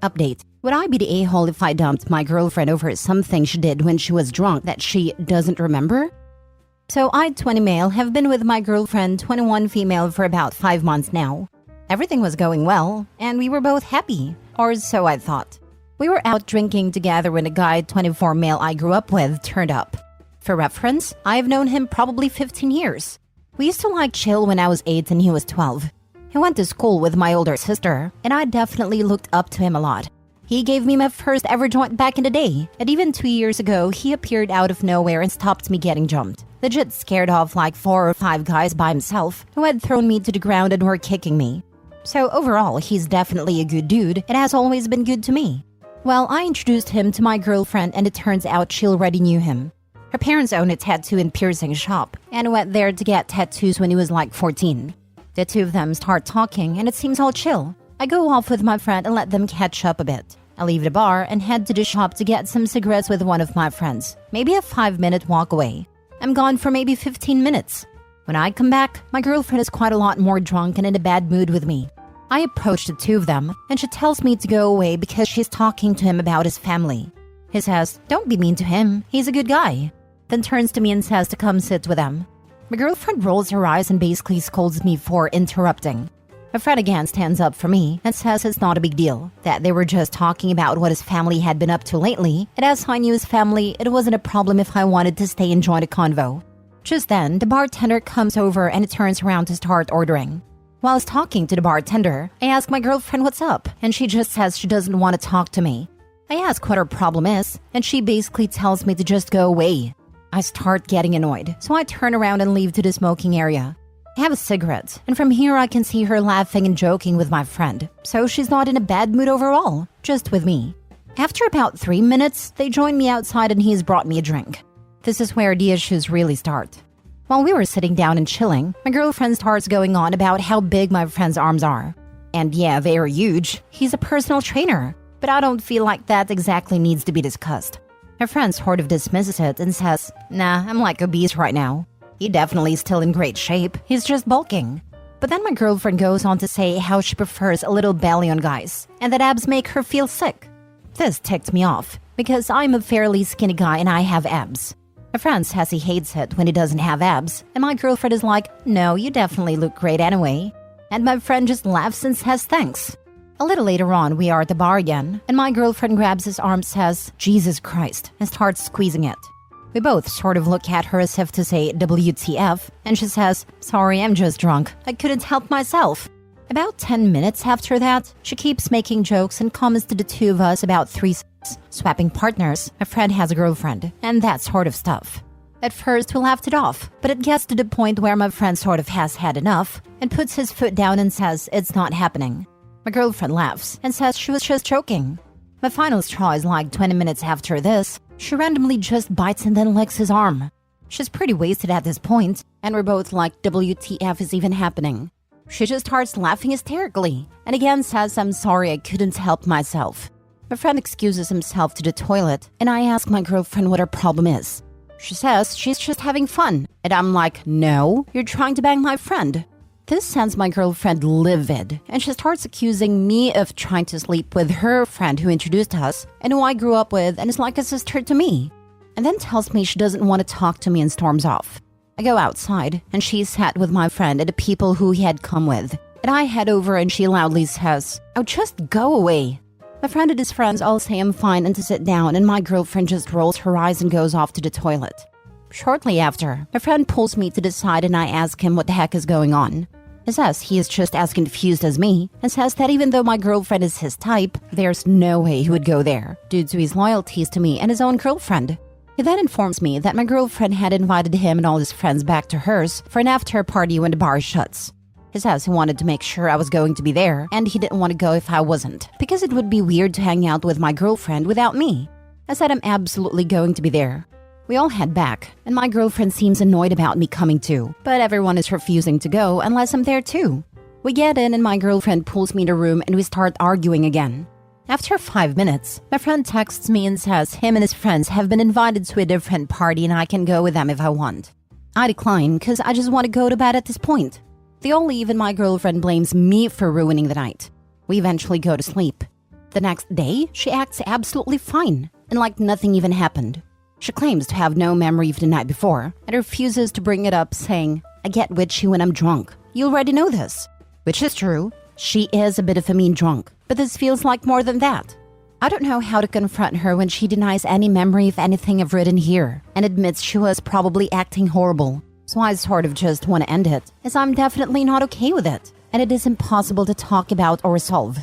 Update. Would I be the a-hole if I dumped my girlfriend over something she did when she was drunk that she doesn't remember? So I, 20 male, have been with my girlfriend, 21 female, for about 5 months now. Everything was going well, and we were both happy, or so I thought. We were out drinking together when a guy, 24 male I grew up with, turned up. For reference, I've known him probably 15 years. We used to chill when I was 8 and he was 12. He went to school with my older sister, and I definitely looked up to him a lot. He gave me my first ever joint back in the day, and even 2 years ago, he appeared out of nowhere and stopped me getting jumped. Legit scared off 4 or 5 guys by himself who had thrown me to the ground and were kicking me. So overall, he's definitely a good dude and has always been good to me. Well, I introduced him to my girlfriend, and it turns out she already knew him. Her parents own a tattoo and piercing shop, and went there to get tattoos when he was 14. The two of them start talking, and it seems all chill. I go off with my friend and let them catch up a bit. I leave the bar and head to the shop to get some cigarettes with one of my friends, maybe a 5-minute walk away. I'm gone for maybe 15 minutes. When I come back, my girlfriend is quite a lot more drunk and in a bad mood with me. I approach the two of them, and she tells me to go away because she's talking to him about his family. He says, "Don't be mean to him, he's a good guy." Then turns to me and says to come sit with them. My girlfriend rolls her eyes and basically scolds me for interrupting. My friend again stands up for me and says it's not a big deal, that they were just talking about what his family had been up to lately, and as I knew his family, it wasn't a problem if I wanted to stay and join a convo. Just then, the bartender comes over and turns around to start ordering. While I was talking to the bartender, I ask my girlfriend what's up, and she just says she doesn't want to talk to me. I ask what her problem is, and she basically tells me to just go away. I start getting annoyed, so I turn around and leave to the smoking area. I have a cigarette, and from here I can see her laughing and joking with my friend, so she's not in a bad mood overall, just with me. After about 3 minutes, they join me outside and he's brought me a drink. This is where the issues really start. While we were sitting down and chilling, my girlfriend starts going on about how big my friend's arms are. And yeah, they are huge. He's a personal trainer, but I don't feel like that exactly needs to be discussed. My friend sort of dismisses it and says, "Nah, I'm obese right now. He definitely is still in great shape, he's just bulking." But then my girlfriend goes on to say how she prefers a little belly on guys, and that abs make her feel sick. This ticked me off, because I'm a fairly skinny guy and I have abs. My friend says he hates it when he doesn't have abs, and my girlfriend is like, "No, you definitely look great anyway." And my friend just laughs and says thanks. A little later on, we are at the bar again, and my girlfriend grabs his arm, says, "Jesus Christ," and starts squeezing it. We both sort of look at her as if to say WTF, and she says, "Sorry, I'm just drunk. I couldn't help myself." About 10 minutes after that, she keeps making jokes and comments to the two of us about threesomes, swapping partners, a friend has a girlfriend, and that sort of stuff. At first, we laughed it off, but it gets to the point where my friend sort of has had enough and puts his foot down and says it's not happening. My girlfriend laughs and says she was just joking. My final straw is 20 minutes after this, she randomly just bites and then licks his arm. She's pretty wasted at this point, and we're both like, WTF is even happening? She just starts laughing hysterically, and again says I'm sorry I couldn't help myself. My friend excuses himself to the toilet, and I ask my girlfriend what her problem is. She says she's just having fun, and I'm like, "No, you're trying to bang my friend." This sends my girlfriend livid, and she starts accusing me of trying to sleep with her friend who introduced us and who I grew up with and is like a sister to me, and then tells me she doesn't want to talk to me and storms off. I go outside, and she sat with my friend and the people who he had come with, and I head over and she loudly says, "Oh, just go away." My friend and his friends all say I'm fine and to sit down, and my girlfriend just rolls her eyes and goes off to the toilet. Shortly after, my friend pulls me to the side and I ask him what the heck is going on. He says he is just as confused as me, and says that even though my girlfriend is his type, there's no way he would go there, due to his loyalties to me and his own girlfriend. He then informs me that my girlfriend had invited him and all his friends back to hers for an after party when the bar shuts. He says he wanted to make sure I was going to be there, and he didn't want to go if I wasn't, because it would be weird to hang out with my girlfriend without me. I said I'm absolutely going to be there. We all head back, and my girlfriend seems annoyed about me coming too, but everyone is refusing to go unless I'm there too. We get in and my girlfriend pulls me in the room and we start arguing again. After 5 minutes, my friend texts me and says him and his friends have been invited to a different party and I can go with them if I want. I decline because I just want to go to bed at this point. The only even my girlfriend blames me for ruining the night. We eventually go to sleep. The next day, she acts absolutely fine, and like nothing even happened. She claims to have no memory of the night before, and refuses to bring it up, saying, I get witchy when I'm drunk. You already know this. Which is true. She is a bit of a mean drunk, but this feels like more than that. I don't know how to confront her when she denies any memory of anything I've written here, and admits she was probably acting horrible. So I sort of just want to end it, as I'm definitely not okay with it, and it is impossible to talk about or resolve.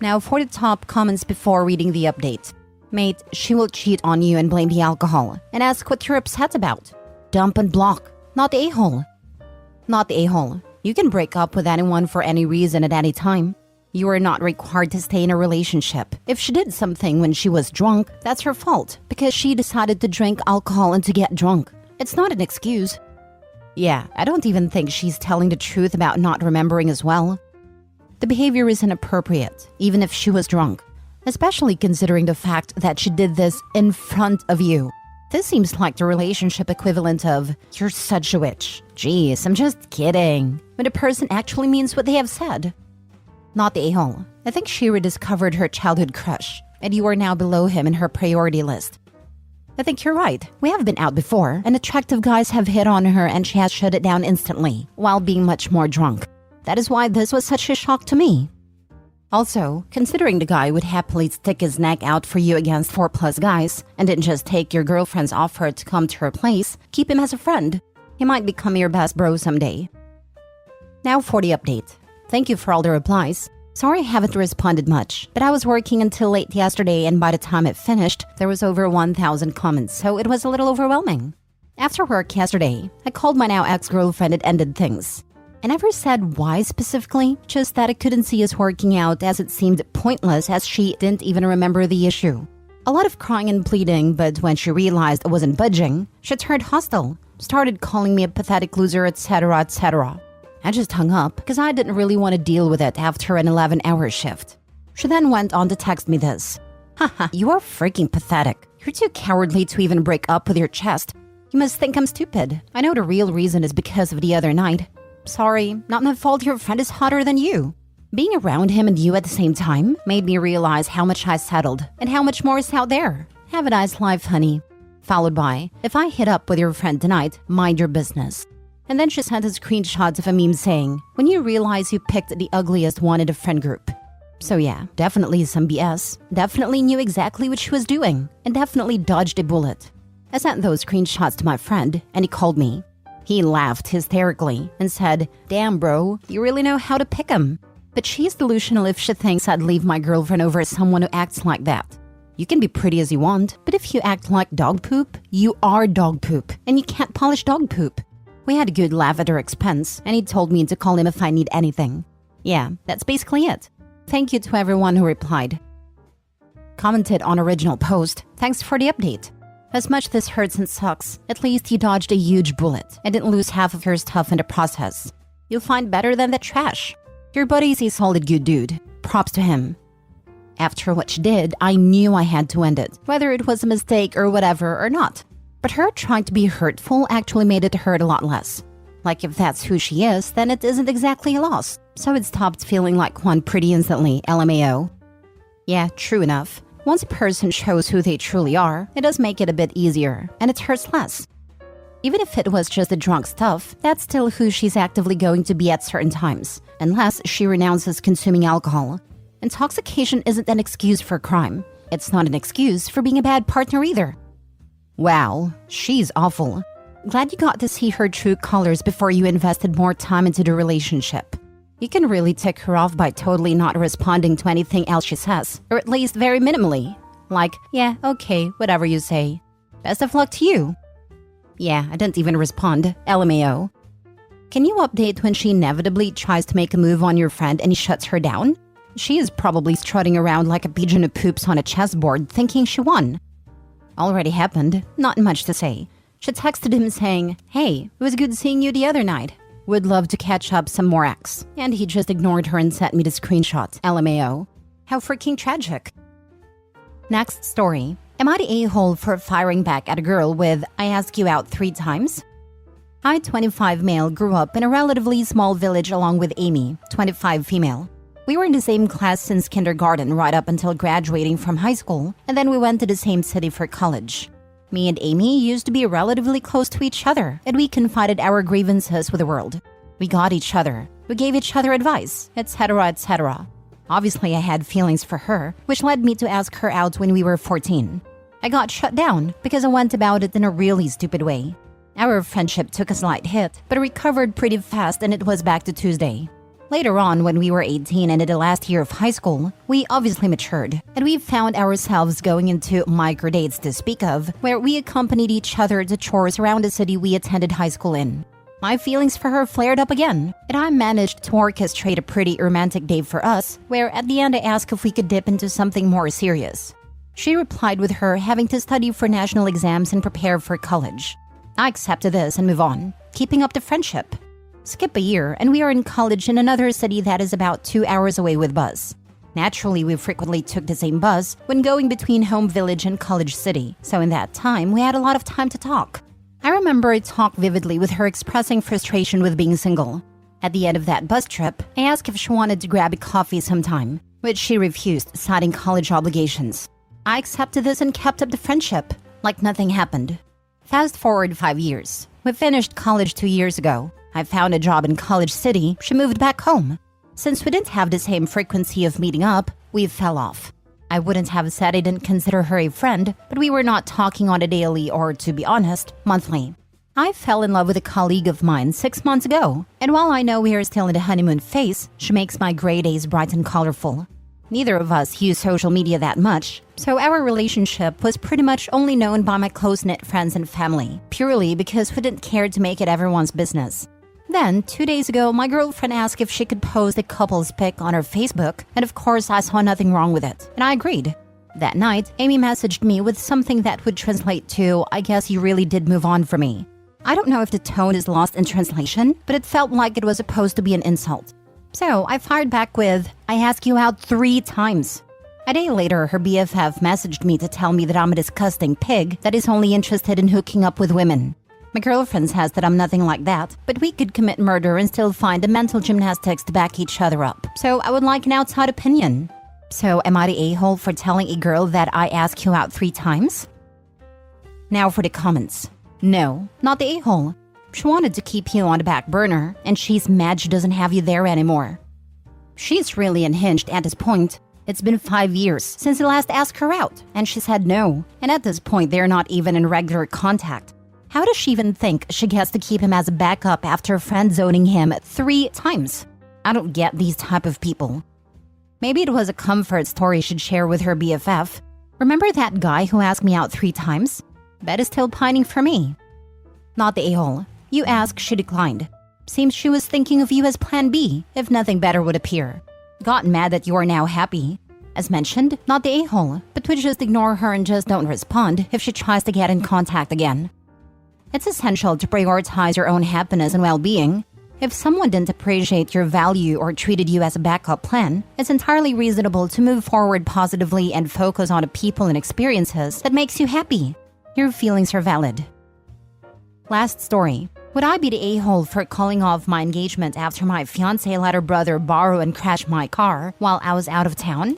Now for the top comments before reading the update. Mate, she will cheat on you and blame the alcohol, and ask what you're upset about. Dump and block, not the a-hole. Not the a-hole. You can break up with anyone for any reason at any time. You are not required to stay in a relationship. If she did something when she was drunk, that's her fault, because she decided to drink alcohol and to get drunk. It's not an excuse. Yeah, I don't even think she's telling the truth about not remembering as well. The behavior is inappropriate, even if she was drunk, especially considering the fact that she did this in front of you. This seems like the relationship equivalent of, you're such a witch. Jeez, I'm just kidding. When a person actually means what they have said. Not the a-hole. I think she rediscovered her childhood crush, and you are now below him in her priority list. I think you're right. We have been out before, and attractive guys have hit on her and she has shut it down instantly, while being much more drunk. That is why this was such a shock to me. Also, considering the guy would happily stick his neck out for you against 4+ guys, and didn't just take your girlfriend's offer to come to her place, keep him as a friend. He might become your best bro someday. Now for the update. Thank you for all the replies. Sorry I haven't responded much, but I was working until late yesterday and by the time it finished, there was over 1,000 comments, so it was a little overwhelming. After work yesterday, I called my now ex-girlfriend and ended things. I never said why specifically, just that I couldn't see us working out as it seemed pointless as she didn't even remember the issue. A lot of crying and pleading, but when she realized I wasn't budging, she turned hostile, started calling me a pathetic loser, etc, etc. I just hung up because I didn't really want to deal with it after an 11-hour shift. She then went on to text me this. Haha, you are freaking pathetic. You're too cowardly to even break up with your chest. You must think I'm stupid. I know the real reason is because of the other night. Sorry, not my fault your friend is hotter than you. Being around him and you at the same time made me realize how much I settled and how much more is out there. Have a nice life, honey. Followed by, if I hit up with your friend tonight, mind your business. And then she sent us screenshots of a meme saying, when you realize you picked the ugliest one in the friend group. So yeah, definitely some BS. Definitely knew exactly what she was doing. And definitely dodged a bullet. I sent those screenshots to my friend and he called me. He laughed hysterically and said, damn bro, you really know how to pick 'em. But she's delusional if she thinks I'd leave my girlfriend over someone who acts like that. You can be pretty as you want, but if you act like dog poop, you are dog poop. And you can't polish dog poop. We had a good laugh at her expense, and he told me to call him if I need anything. Yeah, that's basically it. Thank you to everyone who replied. Commented on original post, thanks for the update. As much this hurts and sucks, at least you dodged a huge bullet and didn't lose half of your stuff in the process. You'll find better than the trash. Your buddy's a solid good dude. Props to him. After what she did, I knew I had to end it, whether it was a mistake or whatever or not. But her trying to be hurtful actually made it hurt a lot less. Like if that's who she is, then it isn't exactly a loss. So it stopped feeling like one pretty instantly, LMAO. Yeah, true enough. Once a person shows who they truly are, it does make it a bit easier, and it hurts less. Even if it was just the drunk stuff, that's still who she's actively going to be at certain times, unless she renounces consuming alcohol. Intoxication isn't an excuse for crime. It's not an excuse for being a bad partner either. Wow, she's awful. Glad you got to see her true colors before you invested more time into the relationship. You can really tick her off by totally not responding to anything else she says, or at least very minimally. Like, yeah, okay, whatever you say. Best of luck to you. Yeah, I didn't even respond, LMAO. Can you update when she inevitably tries to make a move on your friend and he shuts her down? She is probably strutting around like a pigeon who poops on a chessboard thinking she won. Already happened, not much to say. She texted him saying, hey, it was good seeing you the other night. Would love to catch up some more X. And he just ignored her and sent me the screenshot, LMAO. How freaking tragic. Next story. Am I the a-hole for firing back at a girl with, I ask you out 3 times? I, 25 male, grew up in a relatively small village along with Amy, 25 female. We were in the same class since kindergarten right up until graduating from high school, and then we went to the same city for college. Me and Amy used to be relatively close to each other, and we confided our grievances with the world. We got each other. We gave each other advice, etc., etc. Obviously, I had feelings for her, which led me to ask her out when we were 14. I got shut down because I went about it in a really stupid way. Our friendship took a slight hit, but recovered pretty fast and it was back to Tuesday. Later on, when we were 18 and in the last year of high school, we obviously matured, and we found ourselves going into microdates to speak of, where we accompanied each other to chores around the city we attended high school in. My feelings for her flared up again, and I managed to orchestrate a pretty romantic date for us, where at the end I asked if we could dip into something more serious. She replied with her having to study for national exams and prepare for college. I accepted this and move on, keeping up the friendship. Skip a year, and we are in college in another city that is about 2 hours away with bus. Naturally, we frequently took the same bus when going between home village and college city, so in that time, we had a lot of time to talk. I remember I talked vividly with her expressing frustration with being single. At the end of that bus trip, I asked if she wanted to grab a coffee sometime, which she refused, citing college obligations. I accepted this and kept up the friendship, like nothing happened. Fast forward 5 years. We finished college 2 years ago. I found a job in College City. She moved back home. Since we didn't have the same frequency of meeting up, we fell off. I wouldn't have said I didn't consider her a friend, but we were not talking on a daily or, to be honest, monthly. I fell in love with a colleague of mine 6 months ago, and while I know we are still in the honeymoon phase, she makes my gray days bright and colorful. Neither of us use social media that much, so our relationship was pretty much only known by my close-knit friends and family, purely because we didn't care to make it everyone's business. Then, 2 days ago, my girlfriend asked if she could post a couple's pic on her Facebook, and of course I saw nothing wrong with it, and I agreed. That night, Amy messaged me with something that would translate to, "I guess you really did move on from me." I don't know if the tone is lost in translation, but it felt like it was supposed to be an insult. So I fired back with, "I asked you out 3 times. A day later, her BFF messaged me to tell me that I'm a disgusting pig that is only interested in hooking up with women. My girlfriend says that I'm nothing like that, but we could commit murder and still find the mental gymnastics to back each other up. So I would like an outside opinion. So am I the a-hole for telling a girl that I asked you out 3 times? Now for the comments. No, not the a-hole. She wanted to keep you on the back burner, and she's mad she doesn't have you there anymore. She's really unhinged at this point. It's been 5 years since I last asked her out, and she said no, and at this point they're not even in regular contact. How does she even think she gets to keep him as a backup after friend-zoning him 3 times? I don't get these type of people. Maybe it was a comfort story she'd share with her BFF. Remember that guy who asked me out 3 times? Bet is still pining for me. Not the a-hole. You asked, she declined. Seems she was thinking of you as plan B, if nothing better would appear. Got mad that you are now happy. As mentioned, not the a-hole, but we just ignore her and just don't respond if she tries to get in contact again. It's essential to prioritize your own happiness and well-being. If someone didn't appreciate your value or treated you as a backup plan, it's entirely reasonable to move forward positively and focus on the people and experiences that makes you happy. Your feelings are valid. Last story. Would I be the a-hole for calling off my engagement after my fiancé let her brother borrow and crash my car while I was out of town?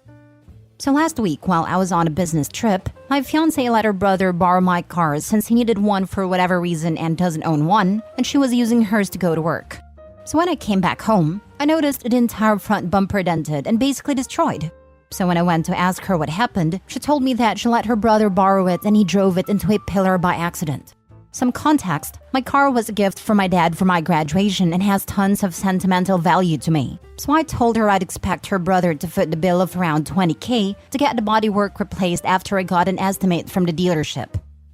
So last week, while I was on a business trip, my fiancé let her brother borrow my car since he needed one for whatever reason and doesn't own one, and she was using hers to go to work. So when I came back home, I noticed the entire front bumper dented and basically destroyed. So when I went to ask her what happened, she told me that she let her brother borrow it and he drove it into a pillar by accident. Some context, my car was a gift from my dad for my graduation and has tons of sentimental value to me. So I told her I'd expect her brother to foot the bill of around $20K to get the bodywork replaced after I got an estimate from the dealership.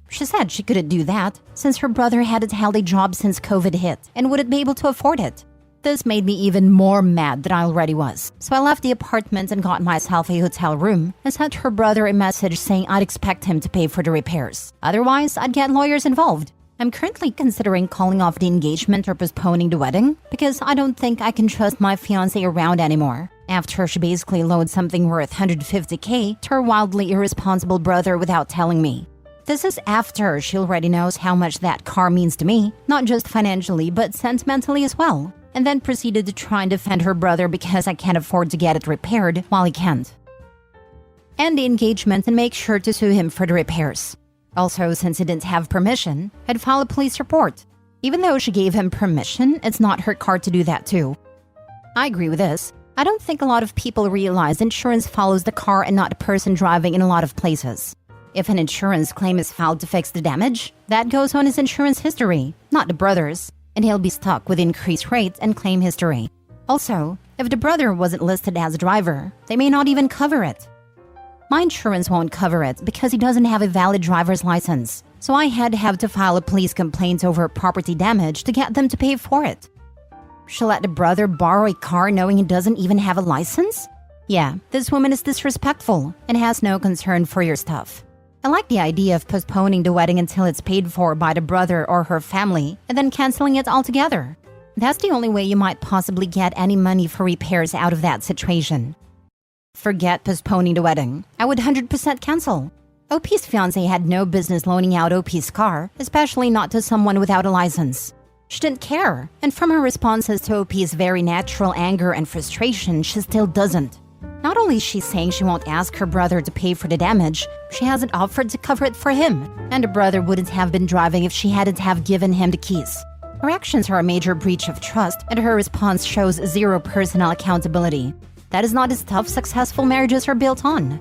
She said she couldn't do that since her brother hadn't held a job since COVID hit and wouldn't be able to afford it. This made me even more mad than I already was. So I left the apartment and got myself a hotel room and sent her brother a message saying I'd expect him to pay for the repairs. Otherwise, I'd get lawyers involved. I'm currently considering calling off the engagement or postponing the wedding because I don't think I can trust my fiancé around anymore. After she basically loaned something worth $150K to her wildly irresponsible brother without telling me. This is after she already knows how much that car means to me, not just financially but sentimentally as well, and then proceeded to try and defend her brother because I can't afford to get it repaired while he can't. End the engagement and make sure to sue him for the repairs. Also, since he didn't have permission, I'd file a police report. Even though she gave him permission, it's not her car to do that too. I agree with this. I don't think a lot of people realize insurance follows the car and not the person driving in a lot of places. If an insurance claim is filed to fix the damage, that goes on his insurance history, not the brother's, and he'll be stuck with increased rates and claim history. Also, if the brother wasn't listed as a driver, they may not even cover it. My insurance won't cover it because he doesn't have a valid driver's license, so I had to have to file a police complaint over property damage to get them to pay for it. She'll let the brother borrow a car knowing he doesn't even have a license? Yeah, this woman is disrespectful and has no concern for your stuff. I like the idea of postponing the wedding until it's paid for by the brother or her family and then canceling it altogether. That's the only way you might possibly get any money for repairs out of that situation. Forget postponing the wedding. I would 100% cancel. OP's fiancé had no business loaning out OP's car, especially not to someone without a license. She didn't care, and from her responses to OP's very natural anger and frustration, she still doesn't. Not only is she saying she won't ask her brother to pay for the damage, she hasn't offered to cover it for him, and the brother wouldn't have been driving if she hadn't have given him the keys. Her actions are a major breach of trust, and her response shows zero personal accountability. That is not the stuff successful marriages are built on.